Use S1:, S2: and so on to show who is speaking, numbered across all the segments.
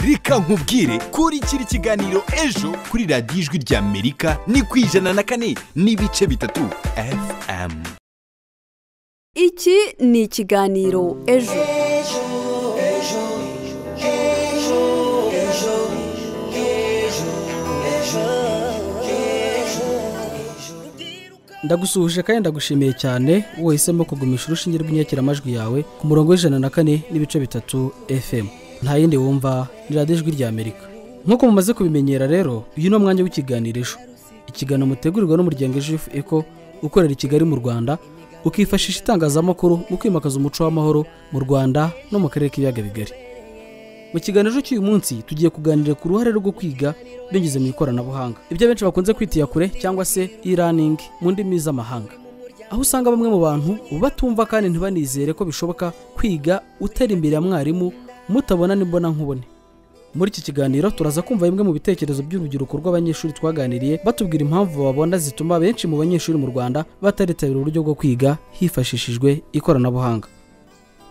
S1: reka nkubwire kurikira ikiganiro ejo kuri radiyo ijwi ry'Amerika ni ku 104.3 FM.
S2: Iki ni ikiganiro ejo.
S3: Ndagusuhuje kandi ndagushimiye cyane wohisemo kugumisha urushinge rw'inyakiramajwi yawe ku murongo w'104.3 FM. Nta yindi wumva ni radiyo ijwi ry'Amerika. Nk'uko mumaze kubimenyera rero, uyu ni umwanya w'ikiganiro ejo. Ikiganiro mutegurirwa n'umuryango Ejo ukorera i Kigali mu Rwanda, ukifashisha itangazamakuru mu kwimakaza umuco w'amahoro mu Rwanda no mu karere k'ibiyaga bigari. Mu kiganiro cy'uyu munsi tugiye kuganira ku ruhare rwo kwiga binyuze mu ikoranabuhanga, ibyo benshi bakunze kwita kure cyangwa se e-learning mu ndimi z'amahanga, aho usanga bamwe mu bantu batumva kandi ntibanizere ko bishoboka kwiga utari imbere ya mwarimu mutabona n'imbona nkubone. Muri iki kiganiro turaza kumva bimwe mu bitekerezo by'urubyiruko rw'abanyeshuri twaganiriye batubwira impamvu babona zituma benshi mu banyeshuri mu Rwanda bataritabira uburyo bwo kwiga hifashishijwe ikoranabuhanga.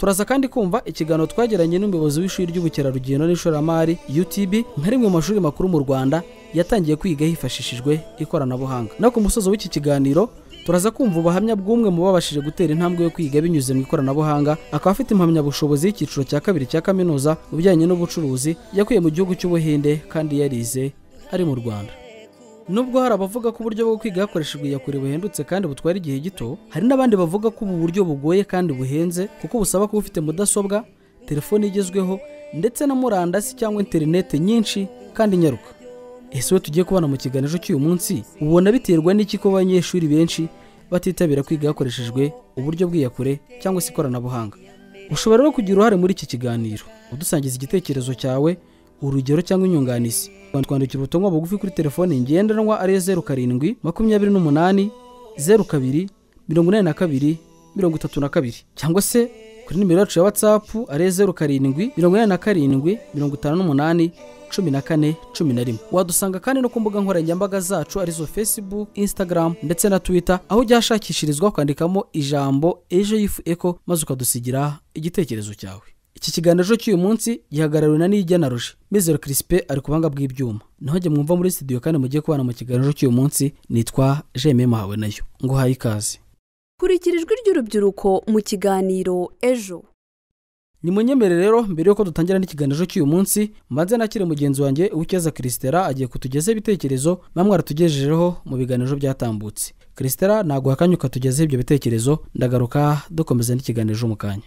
S3: Turaza kandi kumva ikiganiro twageranye n'umuyobozi w'ishuri ry'ubukerarugendo n'ishoramari UTB nka rimwe mu mashuri makuru mu Rwanda yatangiye kwiga hifashishijwe ikoranabuhanga. No ku musozo w'iki kiganiro turaza kumva ubuhamya bw'umwe mu babashije gutera intambwe yo kwiga binyuze mu ikoranabuhanga, akaba afite impamyabushobozi y'icyiciro cya 2 cya kaminuza mu bijyanye n'ubucuruzi yakuye mu gihugu cy'Ubuhinde kandi yarize ari mu Rwanda. Nubwo hari abavuga ko uburyo bwo kwiga hakoreshejwe iyakure buhendutse kandi butwara igihe gito, hari n'abandi bavuga ko ubu buryo bugoye kandi buhenze kuko busaba kuba ufite mudasobwa, telefone igezweho ndetse na murandasi cyangwa internet nyinshi kandi nyaruka. Ese we tugiye kubana mu kiganiro cy'uyu munsi, ubona biterwa n'iki ko abanyeshuri benshi batitabira kwiga hakoreshejwe uburyo bw'iyakure cyangwa se ikoranabuhanga? Ushobora rero kugira uruhare muri iki kiganiro udusangiza igitekerezo cyawe, urugero cyangwa inyunganizi. Twandikira ubutumwa bugufi kuri telefone ngendanwa ari 07 28 02 42 32 cyangwa se kuri nimero yacu ya WhatsApp ari 07 87 58 14 11. Wadusanga kandi no ku mbuga nkoranyambaga zacu arizo Facebook, Instagram ndetse na Twitter, aho ujyashakishirizwa kwandikamo ijambo Ejo Echo maze ukadusigira igitekerezo cyawe. Iki kiganiro cy'uyu munsi gihagarariwe na Nijyana Roje, Mizero Crispe ari kubanga bw'ibyuma. Naho jye mwumva muri studio kandi mugiye kubana mu kiganiro cy'uyu munsi, nitwa Jeme Mahawe nayo. Ngo hayi ikaze.
S2: Kurikira ijwi ry'urubyiruko mu kiganiro ejo.
S3: Ni munyemere rero mbere yuko dutangira n'ikiganiro cy'uyu munsi, maze nakire mugenzi wanjye Uwikeza Kristera agiye kutugeza ibitekerezo bamwe aratugejejeho mu biganiro byatambutse. Kristera naguha akanya ukatugeza ibyo bitekerezo, ndagaruka dukomeza n'ikiganiro mu kanya.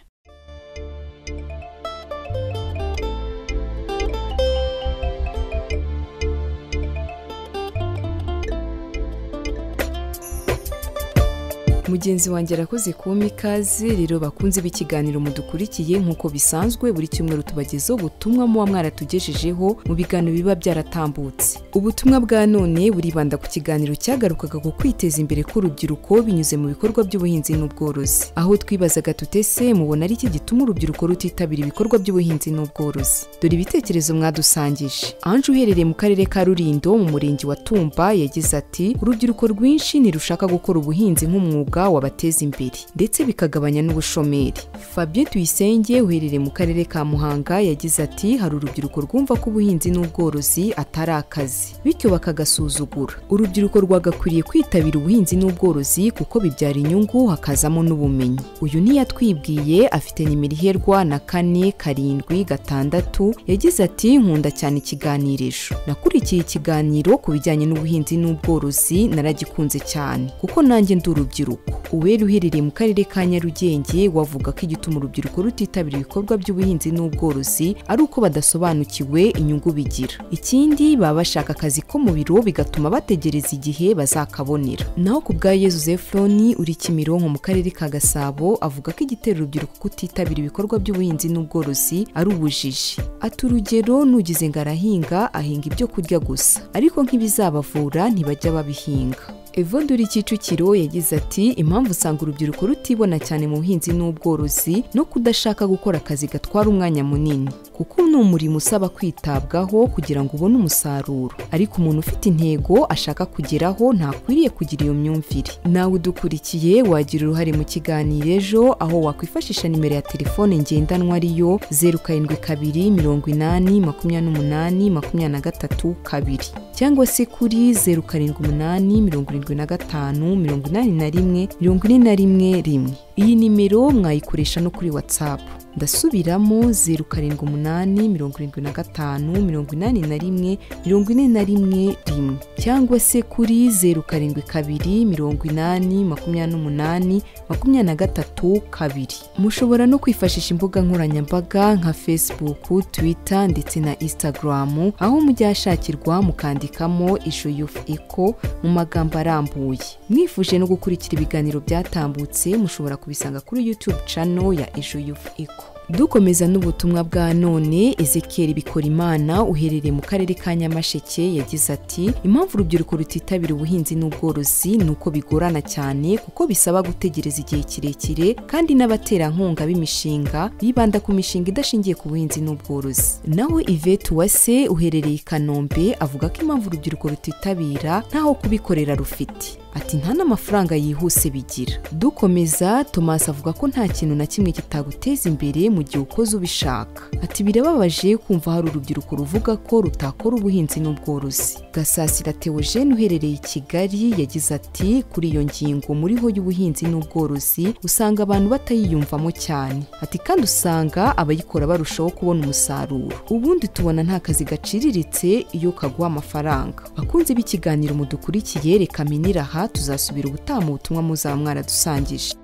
S4: Mugenzi wanjye arakoze kuma ikaze rero bakunze b'ikiganiro mudukurikiye nk'uko bisanzwe buri cyumweru tubagezeho ubutumwa muba mwaratugejejeho mu biganiro biba byaratambutse. Ubutumwa bwa none buribanda ku kiganiro cyagarukaga ku kwiteza imbere k'urubyiruko binyuze mu bikorwa by'ubuhinzi n'ubworozi, aho twibazaga tutese mubona ari iki gituma urubyiruko rutitabira ibikorwa by'ubuhinzi n'ubworozi. Dore ibitekerezo mwadusangije. Anje uherereye mu karere ka Rulindo mu murenge wa Tumba yagize ati urubyiruko rwinshi ntirushaka gukora ubuhinzi nk'umwuga wabateza imbere ndetse bikagabanya n'ubushomeri. Fabien Tuyisenge uherereye mu karere ka Muhanga yagize ati hari urubyiruko rwumva ko ubuhinzi n'ubworozi atari akazi bityo bakagasuzugura. Urubyiruko rwagakwiriye kwitabira ubuhinzi n'ubworozi kuko bibyara inyungu hakazamo n'ubumenyi. Uyu ni yatwibwiye afite nimero iherwa na 476 yagize ati nkunda cyane ikiganirisho. Nakurikiye ikiganiro ku bijyanye n'ubuhinzi n'ubworozi naragikunze cyane kuko nanjye ndi urubyiruko. Uweri uherereye mu karere ka Nyarugenge wavuga ko igituma urubyiruko rutitabira ibikorwa by'ubuhinzi n'ubworozi ari uko badasobanukiwe inyungu bigira. Ikindi baba bashaka akazi ko mu biro bigatuma bategereza igihe bazakabonera. Naho ku bwa Yezu Zefroni uri Kimironko mu karere ka Gasabo avuga ko igitera urubyiruko kutitabira ibikorwa by'ubuhinzi n'ubworozi ari ubujiji. Ati urugero nugize ngo arahinga ahinga ibyo kurya gusa ariko nk'ibizabavura ntibajya babihinga. Evonduri Kicukiro yagize ati impamvu usanga urubyiruko rutibona cyane mu buhinzi n'ubworozi no kudashaka gukora akazi gatwara umwanya munini kuko ni umurimo usaba kwitabwaho kugira ngo ubone umusaruro ariko umuntu ufite intego ashaka kugeraho ntakwiriye kugira iyo myumvire. Nawe udukurikiye wagira uruhare mu kiganiro ejo aho wakwifashisha nimero ya telefone ngendanwa ariyo 07228823 cyangwa se kuri 0788758141. Iyi nimero mwayikoresha no kuri WhatsApp. Ndasubiramo 0785858141 cyangwa se kuri 07288823. Mushobora no kwifashisha imbuga nkoranyambaga nka Facebook, Twitter ndetse na Instagram aho mujyashakirwa mukandikamo Ejo Youth Echo mu magambo arambuye. Mwifuje no gukurikira ibiganiro byatambutse mushobora kubisanga kuri YouTube channel ya Ejo Youth Echo. Dukomeza n'ubutumwa bwa none. Ezekiel Bikorimana uherereye mu karere ka Nyamasheke yagize ati impamvu urubyiruko rutitabira ubuhinzi n'ubworozi nuko bigorana cyane kuko bisaba gutegereza igihe kirekire kandi n'abaterankunga b'imishinga bibanda ku mishinga idashingiye ku buhinzi n'ubworozi. Naho Yvette Uwase uherereye i Kanombe avuga ko impamvu urubyiruko rutitabira ntaho kubikorera rufite. Ati nta n'amafaranga yihuse bigira. Dukomeza Thomas avuga ko nta kintu na kimwe kitaguteza imbere mu gihe ukoze ubishaka. Ati birababaje kumva hari urubyiruko ruvuga ko rutakora ubuhinzi n'ubworozi. Gasasira Theogene uherereye i Kigali yagize ati kuri iyo ngingo muriho y'ubuhinzi n'ubworozi usanga abantu batayiyumvamo cyane. Ati kandi usanga abayikora barushaho kubona umusaruro. Ubundi tubona nta kazi gaciriritse iyo kaguha amafaranga. Bakunze b'ikiganiro mudukurikiye reka miniraha tuzasubira ubutaha mu butumwa muzaba mwaradusangije.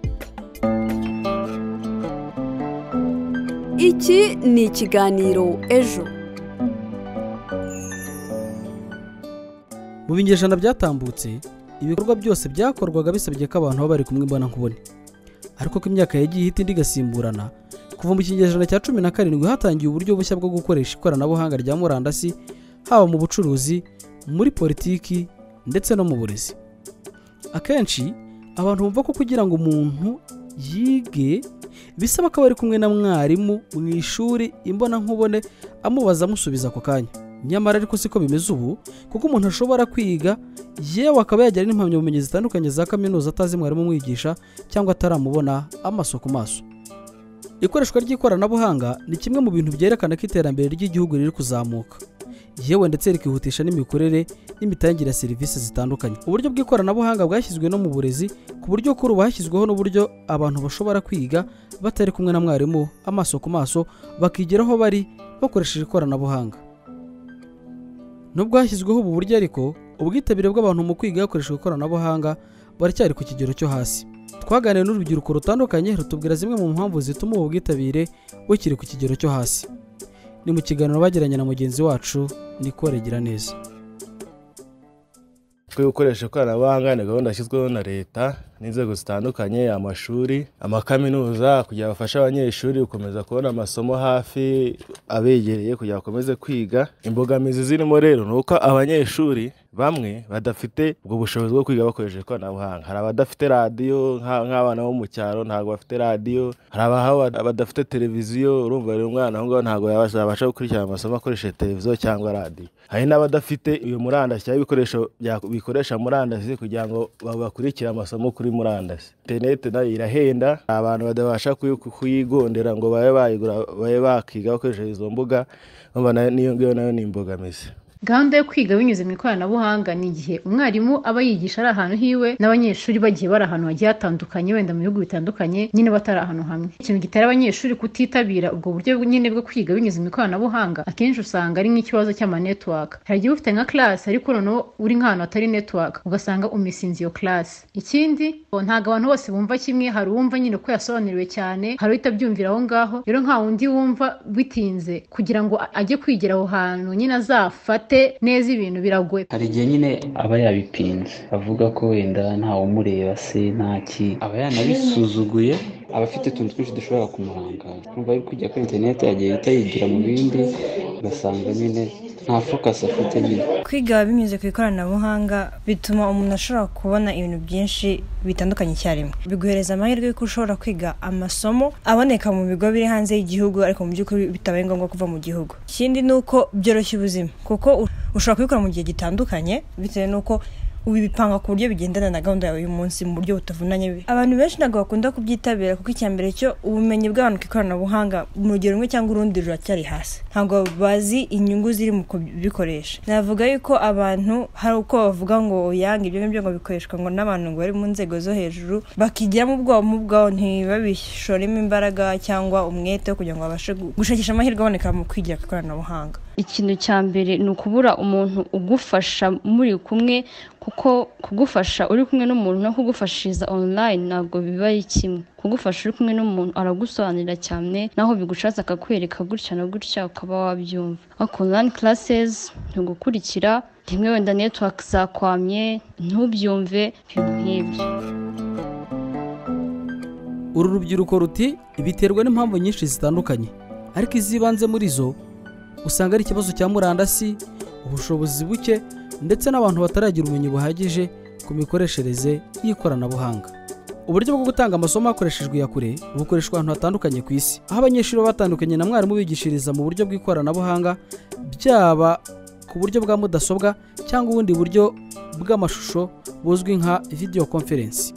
S2: Iki ni ikiganiro ejo.
S3: Mu binyejana byatambutse ibikorwa byose byakorwaga bisabye ko abantu baba bari kumwe mbona nkubone, ariko ko imyaka yagiye ihita indi igasimburana. Kuva mu kinyejana cya 17 hatangiye uburyo bushya bwo gukoresha ikoranabuhanga rya murandasi haba mu bucuruzi, muri politiki ndetse no mu burezi. Akenshi abantu bumva ko kugira ngo umuntu yige bisaba ko bari kumwe na mwarimu mu ishuri imbona nkubone amubaza amusubiza ako kanya. Nyamara ariko siko bimeze ubu kuko umuntu ashobora kwiga yewe akaba yagira n'impamyabumenyi zitandukanye za kaminuza atazi mwarimu umwigisha cyangwa ataramubona amaso ku maso. Ikoreshwa ry'ikoranabuhanga ni kimwe mu bintu byerekana ko iterambere ry'igihugu riri kuzamuka, yewe ndetse rikihutisha n'imikorere n'imitangire ya serivisi zitandukanye. Uburyo bw'ikoranabuhanga bwashyizwe no mu burezi ku buryo kuri ubu hashyizweho n'uburyo abantu bashobora kwiga batari kumwe na mwarimu amaso ku maso bakigeraho bari bakoresheje ikoranabuhanga. Nubwo hashyizweho ubu buryo ariko ubwitabire bw'abantu mu kwiga hakoreshejwe ikoranabuhanga baracyari ku kigero cyo hasi. Twaganiriye n'urubyiruko rutandukanye rutubwira zimwe mu mpamvu zituma ubu bwitabire bukiri ku kigero cyo hasi. Ni mu kiganiro bagiranye na mugenzi wacu Nicole Giraneza.
S5: Gukoresha ikoranabuhanga ni gahunda yashyizweho na leta n'inzego zitandukanye, amashuri, amakaminuza kugira bafashe abanyeshuri gukomeza kubona amasomo hafi abegereye kugira bakomeze kwiga. Imbogamizi zirimo rero nuko abanyeshuri bamwe badafite ubwo bushobozi bwo kwiga bakoresheje ikoranabuhanga. Hari abadafite radio nk'abana bo mu cyaro ntago bafite radio, hari abadafite televiziyo. Urumva rero umwana aho ngaho ntago yabasha gukurikirana amasomo akoresheje televiziyo cyangwa radio. Hari n'abadafite iyo murandasi cyangwa ibikoresho bikoresha murandasi kugira ngo bakurikire amasomo kuri murandasi. Internet nayo irahenda, abantu badabasha kuyigondera ngo babe bakiga bakoresheje izo mbuga. Urumva niyo nayo ni imbogamizi.
S6: Gahunda yo kwiga binyuze mu ikoranabuhanga ni igihe umwarimu aba yigisha ari ahantu hiwe n'abanyeshuri bagiye bari ahantu hagiye hatandukanye, wenda mu bihugu bitandukanye, nyine batari ahantu hamwe. Ikintu gitera abanyeshuri kutitabira ubwo buryo nyine bwo kwiga binyuze mu ikoranabuhanga akenshi usanga ari nk'ikibazo cy'ama network. Hari igihe ufite nka class ariko noneho uri nk'ahantu hatari network ugasanga umisinze iyo class. Ikindi ntago abantu bose bumva kimwe, hari uwumva nyine ko yasobanuriwe cyane, hari uhita byumvira aho ngaho. Rero nka wundi wumva bitinze kugira ngo ajye kwigira aho hantu nyine azafate neza ibintu biragoye.
S7: Hari igihe nyine aba yabipinze avuga ko wenda ntawe umureba se ntaki, aba yanabisuzuguye, aba afite utuntu twinshi dushobora kumurangaza. Kumva ari kujya kuri internet yagiye yigira mu bindi ugasanga nyine nta focus afite nyine.
S8: Kwiga binyuze ku ikoranabuhanga bituma umuntu ashobora kubona ibintu byinshi bitandukanye icyarimwe. Biguhereza amahirwe y'uko ushobora kwiga amasomo aboneka mu bigo biri hanze y'igihugu ariko mu by'ukuri bitabaye ngombwa kuva mu gihugu. Ikindi ni uko byoroshya ubuzima kuko ushobora kubikora mu gihe gitandukanye bitewe n'uko ubipanga ku buryo bigendana na gahunda yawe y'umunsi mu buryo butavunanye. Abantu benshi ntabwo bakunda kubyitabira kuko icyambere cyo ubumenyi bw'abantu ku ikoranabuhanga mu rugero rumwe cyangwa urundi ruracyari hasi, ntabwo bazi inyungu ziri mu kubikoresha. Navuga yuko abantu hari uko bavuga ngo yanga ibyo ngibyo ngo bikoreshwa ngo n'abantu ngo bari mu nzego zo hejuru, bakigira mu bwabo ntibabishoremo imbaraga cyangwa umwete kugira ngo babashe gushakisha amahirwe aboneka mu kwigira ku ikoranabuhanga.
S9: Ikintu cya mbere ni ukubura umuntu ugufasha muri kumwe, kuko kugufasha uri kumwe n'umuntu no kugufashiriza online ntabwo biba ari kimwe. Kugufasha uri kumwe n'umuntu aragusobanurira cyane naho bigushatse akakwereka gutya na gutya ukaba wabyumva. Ariko online classes ntugukurikira rimwe wenda network zakwamye ntubyumve ibintu nk'ibyo.
S3: Uru rubyiruko ruti ibiterwa n'impamvu nyinshi zitandukanye, ariko izibanze muri zo usanga ari ikibazo cya murandasi, ubushobozi buke ndetse n'abantu bataragira ubumenyi buhagije ku mikoreshereze y'ikoranabuhanga. Uburyo bwo gutanga amasomo hakoreshejwe iyakure bukoreshwa ahantu hatandukanye ku isi, aho abanyeshuri baba batandukanye na mwarimu bigishiriza mu buryo bw'ikoranabuhanga, byaba ku buryo bwa mudasobwa cyangwa ubundi buryo bw'amashusho buzwi nka video conference.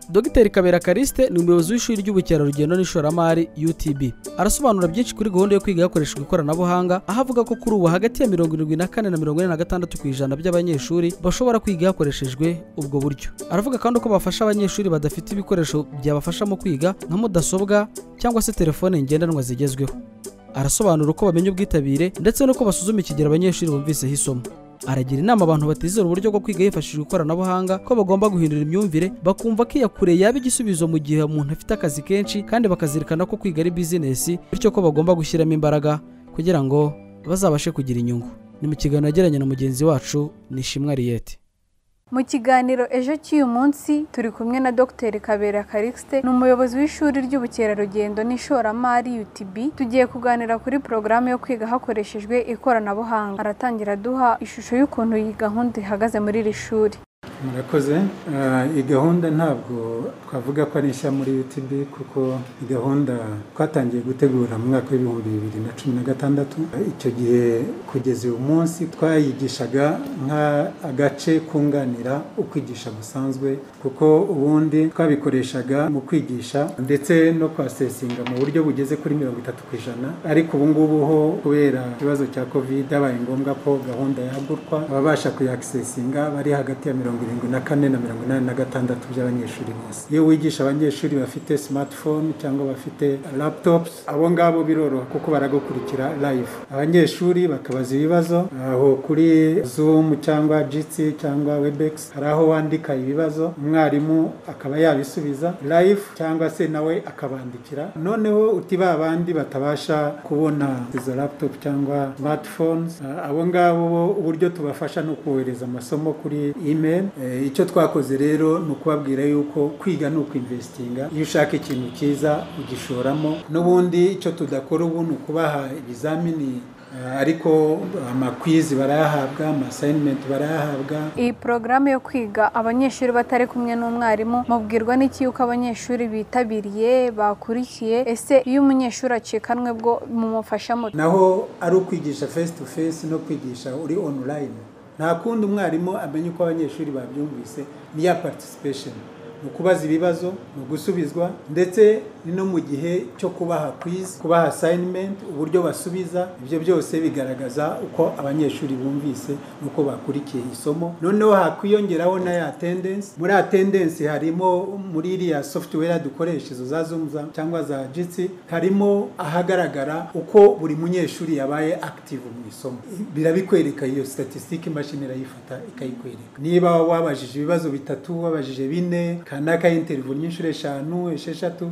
S3: Dr Kabera Kariste ni umuyobozi w'ishuri ry'ubukerarugendo n'ishoramari UTB. Arasobanura byinshi kuri gahunda yo kwiga hakoreshejwe ikoranabuhanga, aho avuga ko kuri ubu hagati ya 74 na 46% by'abanyeshuri bashobora kwiga hakoreshejwe ubwo buryo. Aravuga kandi ko bafasha abanyeshuri badafite ibikoresho byabafasha mu kwiga nka mudasobwa cyangwa se telefone ngendanwa zigezweho. Arasobanura uko bamenya ubwitabire ndetse n'uko basuzuma ikigero abanyeshuri bumviseho isomo. Aragira inama abantu batizera uburyo bwo kwiga hifashishijwe ikoranabuhanga ko bagomba guhindura imyumvire, bakumva ko iyakure yaba igisubizo mu gihe umuntu afite akazi kenshi, kandi bakazirikana ko kwiga ari business, bityo ko bagomba gushyiramo imbaraga kugira ngo bazabashe kugira inyungu. Ni mu kiganiro yagiranye na mugenzi wacu Nishimwe Ariete.
S10: Mu kiganiro ejo cy'uyu munsi turi kumwe na Dr Kabera Kariste, ni umuyobozi w'ishuri ry'ubukerarugendo n'ishoramari UTB. Tugiye kuganira kuri porogaramu yo kwiga hakoreshejwe ikoranabuhanga. Aratangira duha ishusho y'ukuntu iyi gahunda ihagaze muri iri shuri.
S11: Murakoze. Iyi gahunda ntabwo twavuga ko ari nshya muri UTB kuko iyi gahunda twatangiye gutegura mu mwaka w'ibihumbi 2016. Icyo gihe kugeza uyu munsi twayigishaga nk'agace kunganira ukwigisha gusanzwe, kuko ubundi twabikoreshaga mu kwigisha ndetse no kwasesinga mu buryo bugeze kuri 30%, ariko ubu ngubu ho kubera ikibazo cya covid yabaye ngombwa ko gahunda yagurwa, ababasha kuyakisesinga bari hagati ya 74 na 86 by'abanyeshuri bose. Iyo wigisha abanyeshuri bafite smartphone cyangwa bafite laptops, abo ngabo biroroha kuko baragukurikira live. Abanyeshuri bakabaza ibibazo aho kuri Zoom cyangwa Jitsi cyangwa Webex, hari aho wandika ibibazo umwarimu akaba yabisubiza live cyangwa se nawe akabandikira. Noneho utiba abandi batabasha kubona izo laptop cyangwa smartphones, abo ngabo uburyo tubafasha no kohereza amasomo kuri email. Icyo twakoze rero ni ukubabwira yuko kwiga ni ukwinvestinga. Iyo ushaka ikintu cyiza ugishoramo. N'ubundi icyo tudakora ubu ni ukubaha ibizamini, ariko amakwizi barayahabwa, assignment barayahabwa.
S10: Iyi porogaramu yo kwiga abanyeshuri batari kumwe n'umwarimu, mubwirwa n'iki yuko abanyeshuri bitabiriye bakurikiye? Ese iyo umunyeshuri acikanwe bwo mumufashamo?
S11: Naho ari ukwigisha face to face no kwigisha uri online, nta kundi umwarimu amenye uko abanyeshuri babyumvise, ni ya participation, mu kubaza ibibazo, mu gusubizwa, ndetse no mu gihe cyo kubaha quiz, kubaha assignment, uburyo basubiza. Ibyo byose bigaragaza uko abanyeshuri bumvise nuko bakurikiye isomo. Noneho hakwiyongeraho na ya attendance. Muri attendance harimo muri iriya software dukoresha izo za Zoom cyangwa za Jitsi, harimo ahagaragara uko buri munyeshuri yabaye active mu isomo. Birabikwereka, iyo statistique machine irayifata ikayikwereka. Niba wabajije ibibazo 3, wabajije 4, kanaka interview nyinshi 5, 6,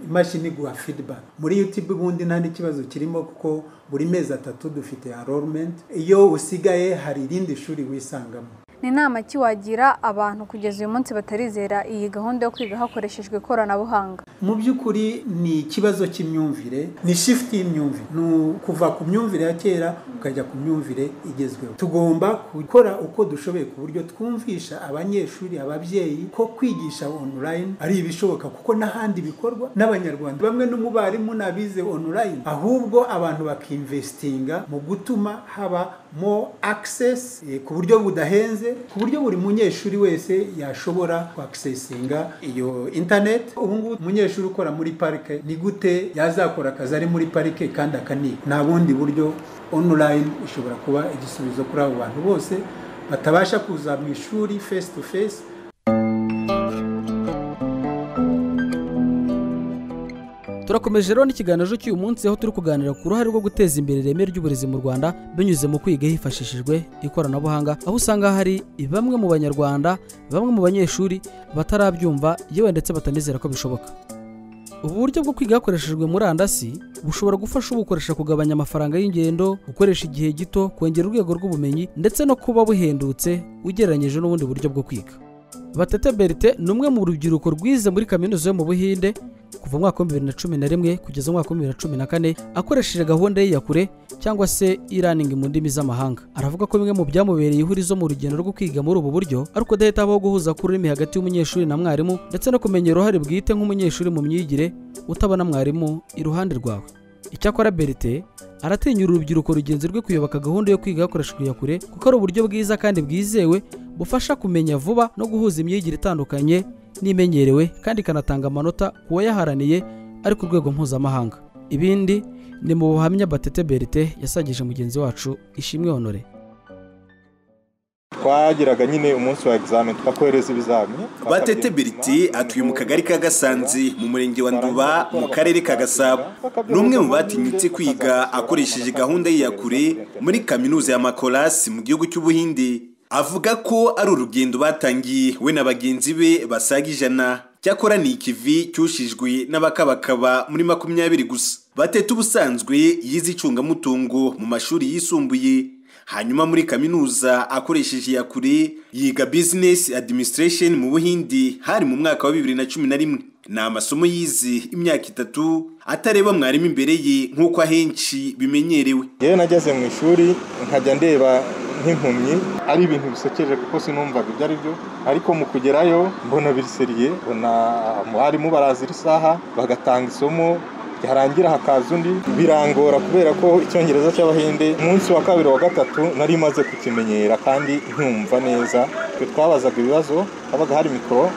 S11: imashini guha feedback. Muri YouTube bundi nta kibazo kirimo kuko buri mezi 3 dufite enrollment. Iyo usigaye hari irindi shuri wisangamo.
S10: ni inama ki wagira abantu kugeza uyu munsi batarizera iyi gahunda yo kwiga hakoreshejwe ikoranabuhanga?
S11: Mu by'ukuri ni ikibazo cy'imyumvire, ni shift y'imyumvire, ni kuva ku myumvire ya kera ukajya ku myumvire igezweho. Tugomba gukora uko dushoboye ku buryo twumvisha abanyeshuri, ababyeyi ko kwigisha online ari ibishoboka, kuko n'ahandi bikorwa n'abanyarwanda bamwe n'umubarimu nabize online, ahubwo abantu bakinvestinga mu gutuma haba more access ku buryo budahenze, ku buryo buri munyeshuri wese yashobora accessinga iyo internet. Ubu ngubu umunyeshuri ukora muri parike ni gute yazakora akazi ari muri parike kandi akaniga? Nta bundi buryo, online ishobora kuba igisubizo kuri abo bantu bose batabasha kuza mu ishuri face to face.
S3: turakomeje rero n'ikiganiro cy'uyu munsi aho turi kuganira ku ruhare rwo guteza imbere ireme ry'uburezi mu Rwanda binyuze mu kwiga hifashishijwe ikoranabuhanga, aho usanga hari bamwe mu banyarwanda, bamwe mu banyeshuri batarabyumva yewe ndetse batanizera ko bishoboka. Ubu buryo bwo kwiga hakoreshejwe murandasi bushobora gufasha ubukoresha kugabanya amafaranga y'ingendo, gukoresha igihe gito, kongera urwego rw'ubumenyi ndetse no kuba buhendutse ugereranyije n'ubundi buryo bwo kwiga. Batete Bertin ni umwe mu rubyiruko rwize muri kaminuza yo mu Buhinde kuva mu mwaka wa 2011 kugeza mu mwaka wa 2014 akoresheje gahunda y'iyakure cyangwa se e-learning mu ndimi z'amahanga. Aravuga ko bimwe mu byamubereye ihurizo mu rugendo rwo kwiga muri ubu buryo ariko dahita habaho guhuza kururimi hagati y'umunyeshuri na mwarimu ndetse no kumenya uruhare bwite nk'umunyeshuri mu myigire utabona mwarimu iruhande rwawe. Icyakora Bertin aratinyura urubyiruko rugenzi rwe kuyoboka gahunda yo kwiga hakoreshejwe iyakure kuko ari uburyo bwiza kandi bwizewe bufasha kumenya vuba no guhuza imyigire itandukanye n'imenyerewe kandi kanatanga amanota ku wayaharaniye ari ku rwego mpuzamahanga. Ibindi ni mu buhamya Batete Bertin yasangije mugenzi wacu Ishimwe Honore.
S12: Twagiraga nyine umunsi wa examen twakohereza ibizamini.
S1: Batete Bertin atuye mu kagari ka Gasanzi mu murenge wa Nduba mu karere ka Gasabo. N'umwe mu batinyutse kwiga akoresheje gahunda y'iyakure muri kaminuza ya Makolasi mu gihugu cy'Ubuhinde. Avuga ko ari urugendo batangiye we na bagenzi be basaga 100. Cyakora ni ikivi cyushijwe n'abakabakaba muri 20 gusa. Batete ubusanzwe yize icungamutungo mu mashuri yisumbuye, hanyuma muri kaminuza akoresheje iyakure yiga business administration mu Buhindi hari mu mwaka wa 2011. Ni amasomo yize imyaka 3 atareba mwarimu imbere ye nk'uko ahenshi bimenyerewe.
S12: Yewe nageze mu ishuri nkajya ndeba nk'impumyi, ari ibintu bisekeje kuko sinumvaga ibyo ari byo, ariko mu kugerayo mbona biriseriye, mbona mwarimu barazira isaha bagatanga isomo yarangira hakaza undi, birangora kubera ko icyongereza cy'Abahinde umunsi wa 2 wa 3 nari maze kukimenyera kandi ntumva neza. Twabazaga ibibazo, habaga hari mikoro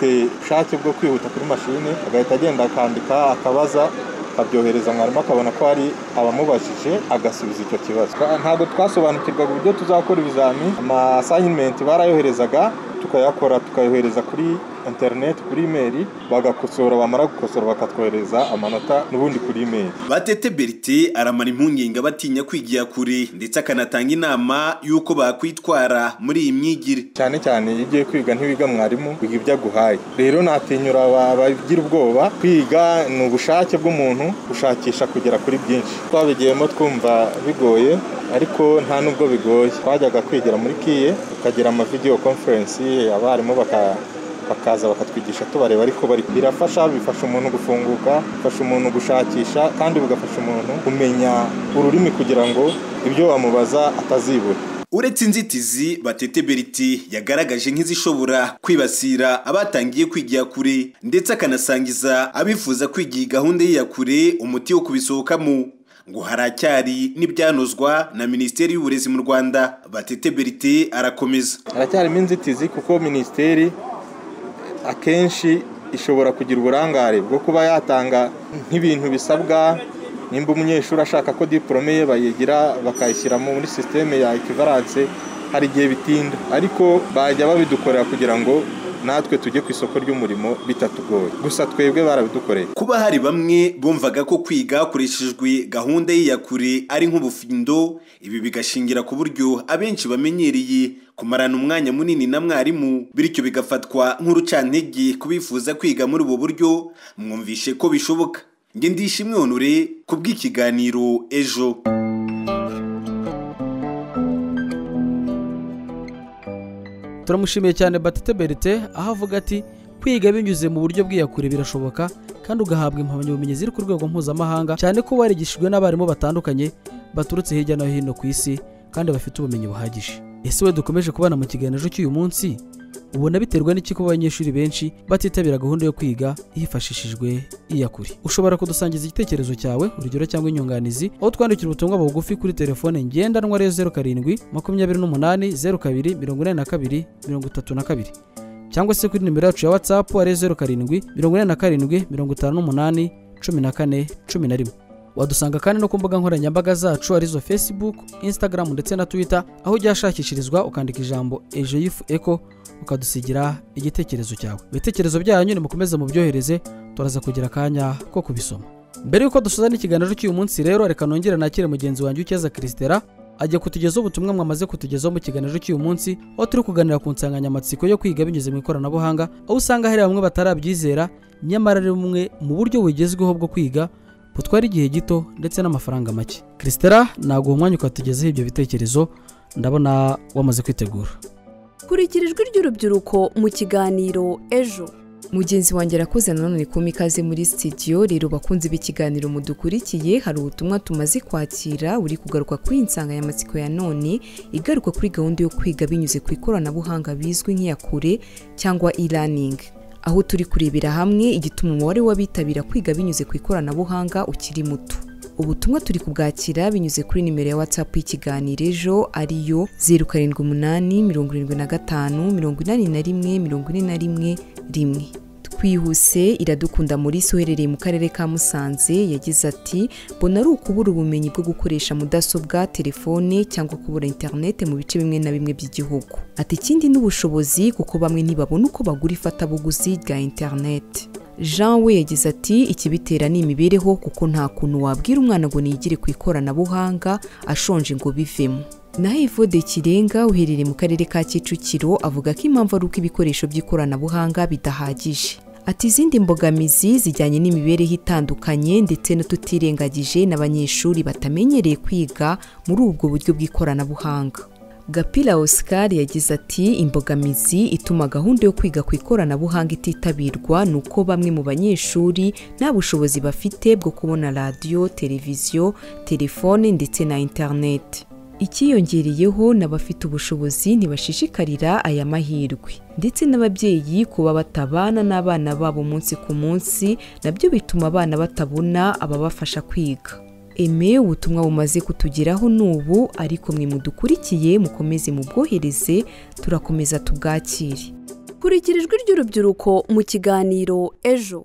S12: ushake bwo kwihuta kuri mashine, agahita agenda akandika akabaza abyohereza mwarimu akabona ko ari abamubashije agasubiza icyo kibazo. Ntabwo twasobanukirwaga uburyo tuzakora ibizami, ama assignment barayoherezaga tukayakora tukayohereza kuri internet, kuri email, bagakosora, bamara gukosora bakatwohereza amanota n'ubundi kuri email.
S1: Batete Bertin aramara impungenge batinya kwigira kure ndetse akanatanga inama yuko bakwitwara muri iyi myigire.
S12: Cyane cyane yigiye kwiga ntibiga mwarimu, biga ibyo aguhaye. Rero natinyura abagira ubwoba, kwiga ni ubushake bw'umuntu gushakisha kugera kuri byinshi. Twabigiyemo twumva bigoye ariko nta nubwo bigoye. Twajyaga kwigira muri kiye tukagira ama video conference, abarimu bakaza bakatwigisha tubareba ariko bari birafasha, bifasha umuntu gufunguka, bifasha umuntu gushakisha kandi bigafasha umuntu kumenya ururimi kugira ngo ibyo bamubaza atazibura.
S1: Uretse inzitizi Batete Bertin yagaragaje nk'izishobora kwibasira abatangiye kwigira kure ndetse akanasangiza abifuza kwigira gahunda y'iyakure umuti wo kubisohokamo ngo haracyari n'ibyanozwa na Minisiteri y'Uburezi mu Rwanda. Batete Bertin arakomeza.
S12: Haracyari inzitizi kuko Minisiteri akenshi ishobora kugira uburangare bwo kuba yatanga nk'ibintu bisabwa. Nimba umunyeshuri ashaka ko diplome ye bayigira bakayishyira muri systeme ya equivalence, hari igihe bitinda ariko bajya babidukorera kugira ngo natwe tujye ku isoko ry'umurimo bitatugoye. Gusa twebwe barabidukoreye.
S1: Kuba hari bamwe bumvaga ko kwiga hakoreshejwe gahunda y'iyakure ari nk'ubufindo, ibi bigashingira ku buryo abenshi bamenyereye kumarana umwanya munini na mwarimu, bityo bigafatwa nk'urucantege kubifuza kwiga muri ubu buryo. Mwumvishe ko bishoboka. Nge Ndishimwe Honore kubw'ikiganiro Ejo.
S3: turamushimiye cyane Batete Berite aho avuga ati kwiga binyuze mu buryo bw'iyakure birashoboka kandi ugahabwa impamyabumenyi ziri ku rwego mpuzamahanga cyane ko warigishijwe n'abarimu batandukanye baturutse hirya no hino ku isi kandi bafite ubumenyi buhagije. Ese we dukomeje kubana mu kiganiro cy'uyu munsi ubona biterwa n'iki kuba abanyeshuri benshi batitabira gahunda yo kwiga hifashishijwe iyakure? Ushobora kudusangiza igitekerezo cyawe, urugero cyangwa inyunganizi, aho twandikira ubutumwa bugufi kuri telefone ngendanwa 07 28 02 42 32 cyangwa se kuri nimero yacu ya WhatsApp ari 07 47 58 14 11. Wadusanga kandi no ku mbuga nkoranyambaga zacu arizo Facebook, Instagram ndetse na Twitter, aho ujya shakishirizwa ukandika ijambo Ejo Youth Echo ukadusigira igitekerezo cyawe. Ibitekerezo byanyu nimukomeze mu byohereze, turaza kugira akanya ko kubisoma. Mbere yuko dusoza n'ikiganiro cy'uyu munsi rero, reka nongere nakire mugenzi wanjye Ukeza Christera ajya kutugezaho ubutumwa mwamaze kutugezaho mu kiganiro cy'uyu munsi, aho turi kuganira ku nsanganyamatsiko yo kwiga binyuze mu ikoranabuhanga, aho usanga hari bamwe batarabyizera nyamara ari bumwe mu buryo bugezweho bwo kwiga butwara igihe gito ndetse n'amafaranga make. Christera, naguha umwanya ukatugezaho ibyo bitekerezo, ndabona wamaze kwitegura.
S2: Kurikira ijwi ry'urubyiruko mu kiganiro Ejo.
S4: Mugenzi wanjye arakoze nanone kuma ikaze muri studio. Rero bakunze b'ikiganiro mudukurikiye, hari ubutumwa tumaze kwakira uri kugaruka kuri insanganyamatsiko ya none igaruka kuri gahunda yo kwiga binyuze ku ikoranabuhanga bizwi nk'iyakure cyangwa e-learning, aho turi kurebera hamwe igituma umubare w'abitabira kwiga binyuze ku ikoranabuhanga ukiri muto. Ubutumwa turi kubwakira binyuze kuri nimero ya WhatsApp y'ikiganiro Ejo ariyo 0785 Twihuse Iradukunda muri uherereye mu karere ka Musanze yagize ati mbona ari ukubura ubumenyi bwo gukoresha mudasobwa, telefone cyangwa kubura internet mu bice bimwe na bimwe by'igihugu. Ati ikindi n'ubushobozi kuko bamwe ntibabona uko bagura ifatabuguzi rya internet. Jean we yagize ati ikibitera ni imibereho kuko nta kuntu wabwira umwana ngo niyigire ku ikoranabuhanga ashonje ngo bivemo. Naho Evode Kirenga uherereye mu karere ka Kicukiro avuga ko impamvu ari uko ibikoresho by'ikoranabuhanga bidahagije. Ati izindi mbogamizi zijyanye n'imibereho itandukanye ndetse no tutirengagije n'abanyeshuri batamenyereye kwiga muri ubwo buryo bw'ikoranabuhanga. Gapila Oscar yagize ati imbogamizi ituma gahunda yo kwiga ku ikoranabuhanga ititabirwa nuko bamwe mu banyeshuri nta bushobozi bafite bwo kubona radio, televiziyo, telefone ndetse na internet. Ikiyongereyeho n'abafite ubushobozi ntibashishikarira aya mahirwe, ndetse n'ababyeyi kuba batabana n'abana babo umunsi ku munsi nabyo bituma abana batabona ababafasha kwiga. Eme ubutumwa bumaze kutugeraho n'ubu, ariko mwe mudukurikiye mukomeze mu bwohereze, turakomeza tubwakire.
S2: Kurikira ijwi ry'urubyiruko mu kiganiro Ejo.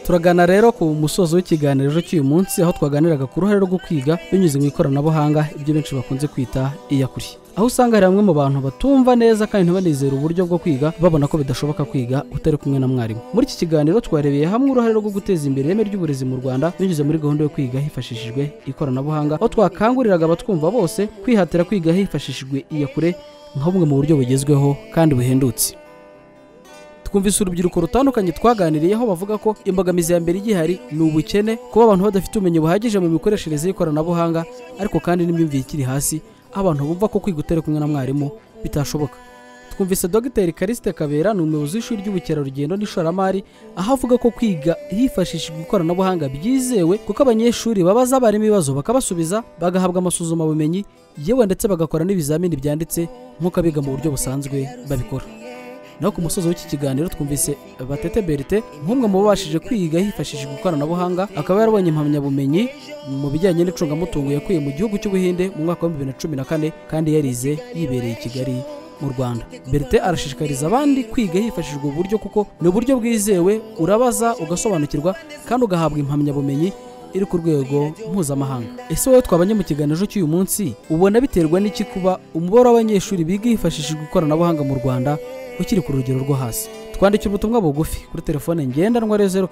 S3: Turagana rero ku musozo w'ikiganiro cy'uyu munsi, aho twaganiraga ku ruhare rwo kwiga binyuze mu ikoranabuhanga, ibyo benshi bakunze kwita iyakure. Aho usanga hari bamwe mu bantu batumva neza kandi ntibanizera uburyo bwo kwiga, babona ko bidashoboka kwiga utari kumwe na mwarimu. Muri iki kiganiro twarebeye hamwe uruhare rwo guteza imbere ireme ry'uburezi mu Rwanda binyuze muri gahunda yo kwiga hifashishijwe ikoranabuhanga, aho twakanguriraga abatwumva bose kwihatira kwiga hifashishijwe iyakure nka bumwe mu buryo bugezweho kandi buhendutse. Twumvise urubyiruko rutandukanye twaganiriye, aho bavuga ko imbogamizi ya mbere igihari ni ubukene, kuba abantu badafite ubumenyi buhagije mu mikoreshereze y'ikoranabuhanga, ariko kandi n'imyumvire ikiri hasi, abantu bumva ko kwiga utari kumwe na mwarimu bitashoboka. Twumvise Dr Kariste Kabera ni umuyobozi w'ishuri ry'ubukerarugendo n'ishoramari, aho avuga ko kwiga hifashishijwe ikoranabuhanga byizewe kuko abanyeshuri babaza abarimu ibibazo bakabasubiza, bagahabwa amasuzuma bumenyi, yewe ndetse bagakora n'ibizamini byanditse nk'uko abiga mu buryo busanzwe babikora. Naho ku musozo w'iki kiganiro twumvise Batete Berite nk'umwe mu babashije kwiga hifashishijwe ikoranabuhanga, akaba yarabonye impamyabumenyi mu bijyanye n'icungamutungo yakuye mu gihugu cy'Ubuhinde mu mwaka wa 2014 kandi yarize yibereye i Kigali mu Rwanda. Berite arashishikariza abandi kwiga hifashishijwe uburyo kuko ni uburyo bwizewe, urabaza ugasobanukirwa kandi ugahabwa impamyabumenyi iri ku rwego mpuzamahanga. Ese wowe twabanye mu kiganiro cy'uyu munsi ubona biterwa n'iki kuba umubare w'abanyeshuri biga hifashishijwe ikoranabuhanga mu Rwanda ukiri ku rugero rwo hasi? Twandikira ubutumwa bugufi kuri telefone ngendanwa 07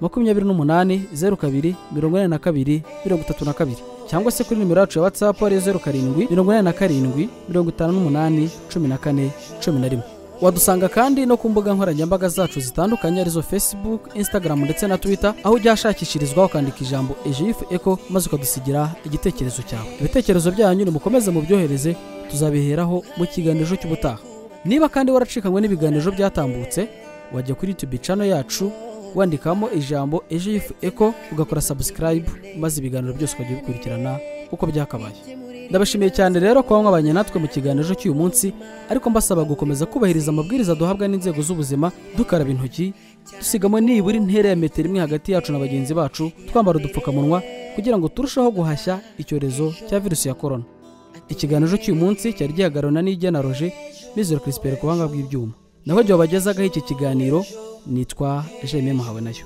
S3: 28 02 42 32 cyangwa se kuri nimero yacu ya WhatsApp ari 07 47 58 14 11. wadusanga kandi no ku mbuga nkoranyambaga zacu zitandukanye arizo Facebook, Instagram ndetse na Twitter, aho ujya hashakishirizwa ukandika ijambo EGF Echo maze ukadusigira igitekerezo cyawe. Ibitekerezo byanyu nimukomeze mubyohereze, tuzabiheraho mu kiganiro cy'ubutaha. Niba kandi waracikanywe n'ibiganiro byatambutse, wajya kuri YouTube channel yacu wandikamo ijambo EGF Echo ugakora subscribe maze ibiganiro byose ukajya bikurikirana uko byakabaye. Ndabashimiye cyane rero kwa mwabanye natwe mu kiganiro cy'uyu munsi, ariko mbasaba gukomeza kubahiriza amabwiriza duhabwa n'inzego z'ubuzima, dukaraba intoki, dusigamo nibura intera ya metero imwe hagati yacu na bagenzi bacu, twambara udupfukamunwa kugira ngo turusheho guhashya icyorezo cya virusi ya corona. Ikiganiro cy'uyu munsi cyari gihagararana n'Igena Roger, Mizero Crispere ku buhanga bw'ibyuma. Naho jye wabagezagaho iki kiganiro nitwa Jaime Muhawe nayo.